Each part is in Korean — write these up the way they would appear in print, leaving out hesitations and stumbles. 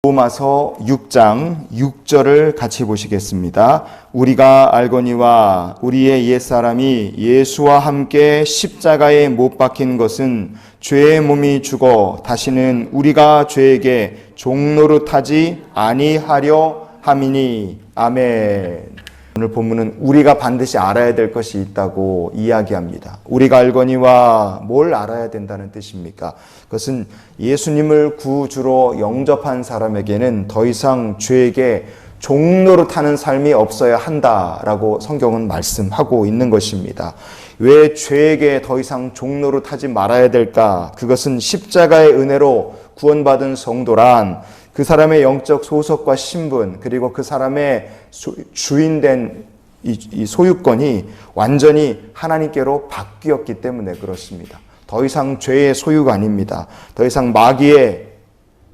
로마서 6장 6절을 같이 보시겠습니다. 우리가 알거니와 우리의 옛사람이 예수와 함께 십자가에 못 박힌 것은 죄의 몸이 죽어 다시는 우리가 죄에게 종노릇하지 아니하려 함이니. 아멘. 오늘 본문은 우리가 반드시 알아야 될 것이 있다고 이야기합니다. 우리가 알거니와 뭘 알아야 된다는 뜻입니까? 그것은 예수님을 구주로 영접한 사람에게는 더 이상 죄에게 종노릇하는 삶이 없어야 한다라고 성경은 말씀하고 있는 것입니다. 왜 죄에게 더 이상 종노릇하지 말아야 될까? 그것은 십자가의 은혜로 구원받은 성도란 그 사람의 영적 소속과 신분, 그리고 그 사람의 주인된 이 소유권이 완전히 하나님께로 바뀌었기 때문에 그렇습니다. 더 이상 죄의 소유가 아닙니다. 더 이상 마귀의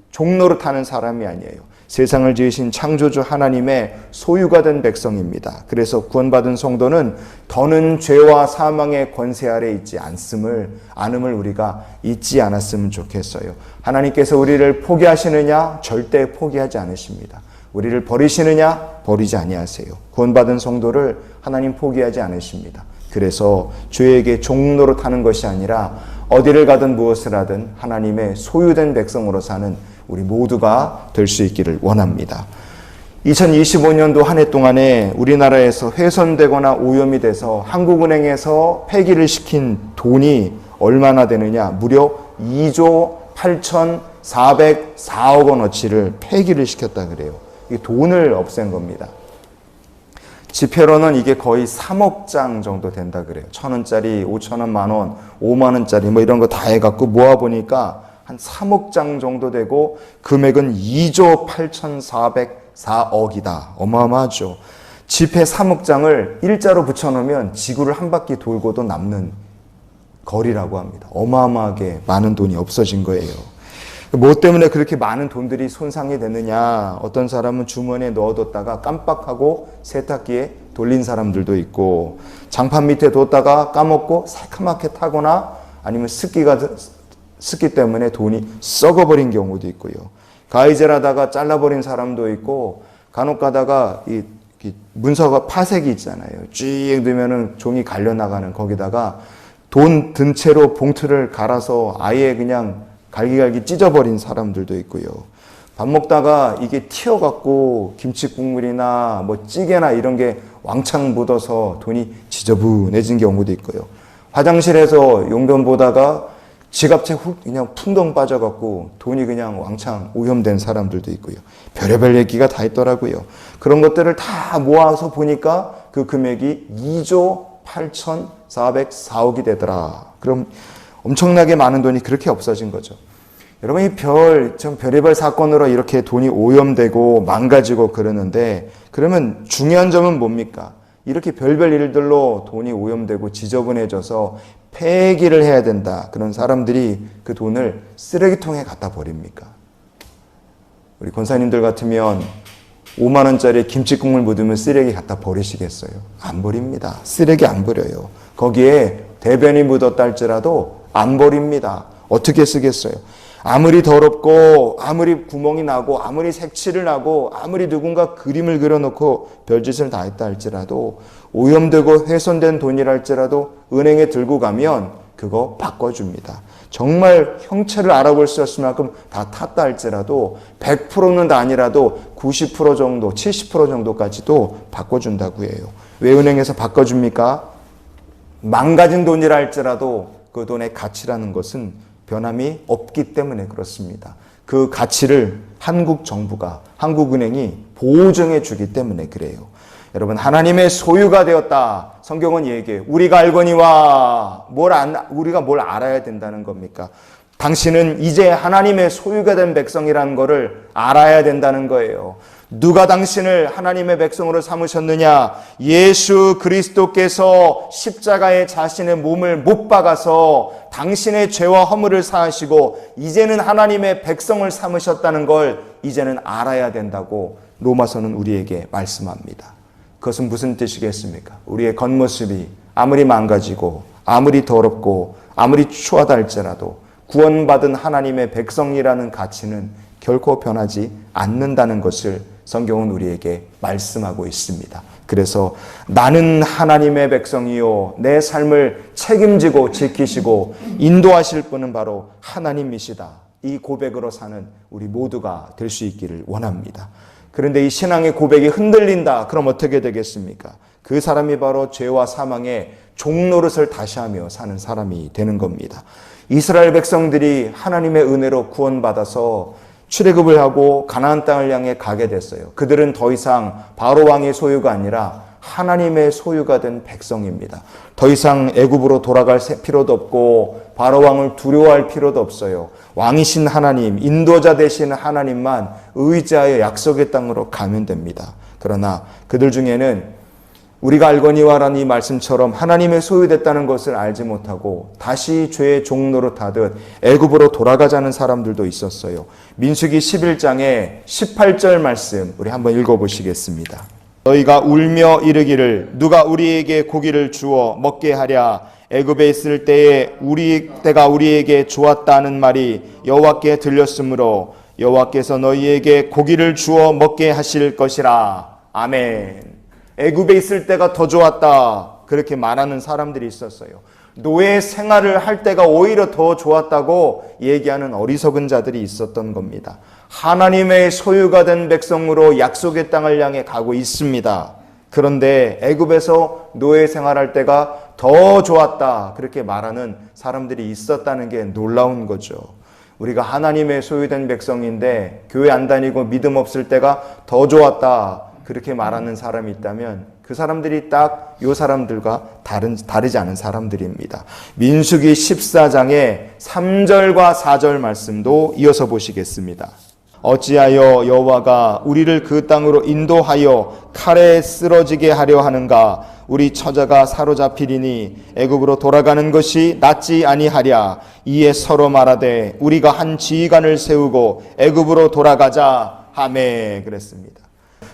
종노릇하는 사람이 아니에요. 세상을 지으신 창조주 하나님의 소유가 된 백성입니다. 그래서 구원받은 성도는 더는 죄와 사망의 권세 아래 있지 않음을 우리가 잊지 않았으면 좋겠어요. 하나님께서 우리를 포기하시느냐? 절대 포기하지 않으십니다. 우리를 버리시느냐? 버리지 아니하세요. 구원받은 성도를 하나님 포기하지 않으십니다. 그래서 죄에게 종노릇하는 것이 아니라 어디를 가든 무엇을 하든 하나님의 소유된 백성으로 사는 우리 모두가 될 수 있기를 원합니다. 2025년도 한 해 동안에 우리나라에서 훼손되거나 오염이 돼서 한국은행에서 폐기를 시킨 돈이 얼마나 되느냐? 무려 2조 8,404억 원어치를 폐기를 시켰다 그래요. 이 돈을 없앤 겁니다. 지폐로는 이게 거의 3억 장 정도 된다 그래요. 1,000원짜리, 5,000원, 만원, 5만원짜리 뭐 이런 거 다 해갖고 모아보니까 한 3억 장 정도 되고 금액은 2조 8,404억이다. 어마어마하죠. 지폐 3억 장을 일자로 붙여놓으면 지구를 한 바퀴 돌고도 남는 거리라고 합니다. 어마어마하게 많은 돈이 없어진 거예요. 뭐 때문에 그렇게 많은 돈들이 손상이 됐느냐? 어떤 사람은 주머니에 넣어뒀다가 깜빡하고 세탁기에 돌린 사람들도 있고, 장판 밑에 뒀다가 까먹고 새카맣게 타거나 아니면 습기 때문에 돈이 썩어버린 경우도 있고요. 가위질하다가 잘라버린 사람도 있고, 간혹 가다가 이 문서가 파색이 있잖아요. 쭉 넣으면은 종이 갈려나가는, 거기다가 돈 든 채로 봉투를 갈아서 아예 그냥 갈기갈기 찢어버린 사람들도 있고요. 밥 먹다가 이게 튀어갖고 김치 국물이나 뭐 찌개나 이런 게 왕창 묻어서 돈이 지저분해진 경우도 있고요. 화장실에서 용변 보다가 지갑채 훅 그냥 풍덩 빠져갖고 돈이 그냥 왕창 오염된 사람들도 있고요. 별의별 얘기가 다 있더라고요. 그런 것들을 다 모아서 보니까 그 금액이 2조 8,404억이 되더라. 그럼 엄청나게 많은 돈이 그렇게 없어진 거죠. 여러분, 이 별의별 사건으로 이렇게 돈이 오염되고 망가지고 그러는데, 그러면 중요한 점은 뭡니까? 이렇게 별별 일들로 돈이 오염되고 지저분해져서 폐기를 해야 된다. 그런 사람들이 그 돈을 쓰레기통에 갖다 버립니까? 우리 권사님들 같으면 5만 원짜리 김치국물 묻으면 쓰레기 갖다 버리시겠어요? 안 버립니다. 쓰레기 안 버려요. 거기에 대변이 묻었다 할지라도 안 버립니다. 어떻게 쓰겠어요? 아무리 더럽고 아무리 구멍이 나고 아무리 색칠을 하고 아무리 누군가 그림을 그려놓고 별짓을 다 했다 할지라도, 오염되고 훼손된 돈이라 할지라도 은행에 들고 가면 그거 바꿔줍니다. 정말 형체를 알아볼 수 없을 만큼 다 탔다 할지라도 100%는 다 아니라도 90% 정도, 70% 정도까지도 바꿔준다고 해요. 왜 은행에서 바꿔줍니까? 망가진 돈이라 할지라도 그 돈의 가치라는 것은 변함이 없기 때문에 그렇습니다. 그 가치를 한국 정부가, 한국은행이 보증해 주기 때문에 그래요. 여러분, 하나님의 소유가 되었다. 성경은 얘기해요. 우리가 알거니와 우리가 뭘 알아야 된다는 겁니까? 당신은 이제 하나님의 소유가 된 백성이라는 것을 알아야 된다는 거예요. 누가 당신을 하나님의 백성으로 삼으셨느냐? 예수 그리스도께서 십자가에 자신의 몸을 못 박아서 당신의 죄와 허물을 사하시고 이제는 하나님의 백성을 삼으셨다는 걸 이제는 알아야 된다고 로마서는 우리에게 말씀합니다. 그것은 무슨 뜻이겠습니까? 우리의 겉모습이 아무리 망가지고 아무리 더럽고 아무리 추하다 할지라도 구원받은 하나님의 백성이라는 가치는 결코 변하지 않는다는 것을 성경은 우리에게 말씀하고 있습니다. 그래서 나는 하나님의 백성이요, 내 삶을 책임지고 지키시고 인도하실 분은 바로 하나님이시다. 이 고백으로 사는 우리 모두가 될 수 있기를 원합니다. 그런데 이 신앙의 고백이 흔들린다. 그럼 어떻게 되겠습니까? 그 사람이 바로 죄와 사망의 종노릇을 다시 하며 사는 사람이 되는 겁니다. 이스라엘 백성들이 하나님의 은혜로 구원받아서 출애굽을 하고 가나안 땅을 향해 가게 됐어요. 그들은 더 이상 바로 왕의 소유가 아니라 하나님의 소유가 된 백성입니다. 더 이상 애굽으로 돌아갈 필요도 없고 바로 왕을 두려워할 필요도 없어요. 왕이신 하나님, 인도자 되시는 하나님만 의지하여 약속의 땅으로 가면 됩니다. 그러나 그들 중에는 우리가 알거니와라는 이 말씀처럼 하나님의 소유됐다는 것을 알지 못하고 다시 죄의 종노릇하듯 애굽으로 돌아가자는 사람들도 있었어요. 민수기 11장의 18절 말씀 우리 한번 읽어보시겠습니다. 너희가 울며 이르기를 누가 우리에게 고기를 주어 먹게 하랴. 애굽에 있을 때에 때가 우리에게 좋았다는 말이 여호와께 들렸으므로 여호와께서 너희에게 고기를 주어 먹게 하실 것이라. 아멘. 애굽에 있을 때가 더 좋았다. 그렇게 말하는 사람들이 있었어요. 노예 생활을 할 때가 오히려 더 좋았다고 얘기하는 어리석은 자들이 있었던 겁니다. 하나님의 소유가 된 백성으로 약속의 땅을 향해 가고 있습니다. 그런데 애굽에서 노예 생활할 때가 더 좋았다. 그렇게 말하는 사람들이 있었다는 게 놀라운 거죠. 우리가 하나님의 소유된 백성인데 교회 안 다니고 믿음 없을 때가 더 좋았다. 그렇게 말하는 사람이 있다면 그 사람들이 딱 이 사람들과 다르지 않은 사람들입니다. 민수기 14장의 3절과 4절 말씀도 이어서 보시겠습니다. 어찌하여 여호와가 우리를 그 땅으로 인도하여 칼에 쓰러지게 하려 하는가? 우리 처자가 사로잡히리니 애굽으로 돌아가는 것이 낫지 아니하랴. 이에 서로 말하되 우리가 한 지휘관을 세우고 애굽으로 돌아가자 하매. 그랬습니다.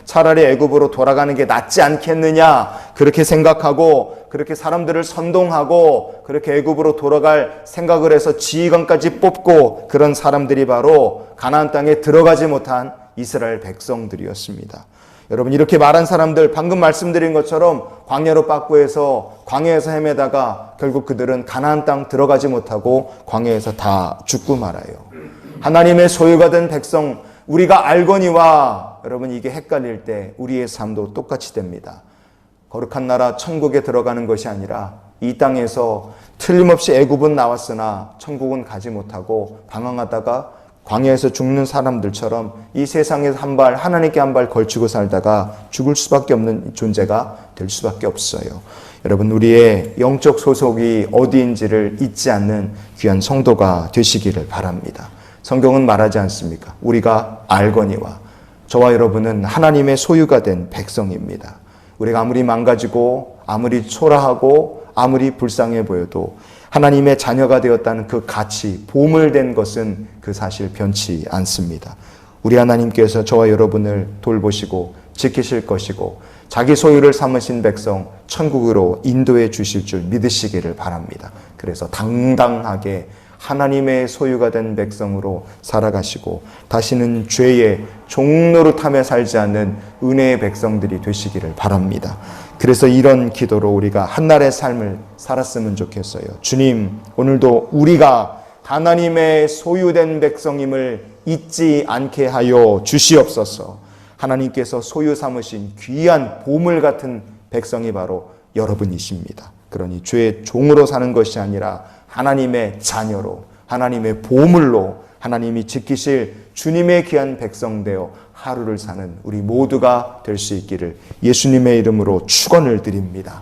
차라리 애굽으로 돌아가는 게 낫지 않겠느냐 그렇게 생각하고 그렇게 사람들을 선동하고 그렇게 애굽으로 돌아갈 생각을 해서 지휘관까지 뽑고 그런 사람들이 바로 가나안 땅에 들어가지 못한 이스라엘 백성들이었습니다. 여러분 이렇게 말한 사람들 방금 말씀드린 것처럼 광야로 빠꾸해서 광야에서 헤매다가 결국 그들은 가나안 땅 들어가지 못하고 광야에서 다 죽고 말아요. 하나님의 소유가 된 백성 우리가 알거니와 여러분 이게 헷갈릴 때 우리의 삶도 똑같이 됩니다. 거룩한 나라 천국에 들어가는 것이 아니라 이 땅에서 틀림없이 애굽은 나왔으나 천국은 가지 못하고 방황하다가 광야에서 죽는 사람들처럼 이 세상에서 한 발 하나님께 한 발 걸치고 살다가 죽을 수밖에 없는 존재가 될 수밖에 없어요. 여러분 우리의 영적 소속이 어디인지를 잊지 않는 귀한 성도가 되시기를 바랍니다. 성경은 말하지 않습니까? 우리가 알거니와 저와 여러분은 하나님의 소유가 된 백성입니다. 우리가 아무리 망가지고 아무리 초라하고 아무리 불쌍해 보여도 하나님의 자녀가 되었다는 그 가치, 보물된 것은 그 사실 변치 않습니다. 우리 하나님께서 저와 여러분을 돌보시고 지키실 것이고 자기 소유를 삼으신 백성 천국으로 인도해 주실 줄 믿으시기를 바랍니다. 그래서 당당하게 하나님의 소유가 된 백성으로 살아가시고 다시는 죄의 종노릇하며 살지 않는 은혜의 백성들이 되시기를 바랍니다. 그래서 이런 기도로 우리가 한날의 삶을 살았으면 좋겠어요. 주님, 오늘도 우리가 하나님의 소유된 백성임을 잊지 않게 하여 주시옵소서. 하나님께서 소유 삼으신 귀한 보물 같은 백성이 바로 여러분이십니다. 그러니 죄의 종으로 사는 것이 아니라 하나님의 자녀로 하나님의 보물로 하나님이 지키실 주님의 귀한 백성 되어 하루를 사는 우리 모두가 될 수 있기를 예수님의 이름으로 축원을 드립니다.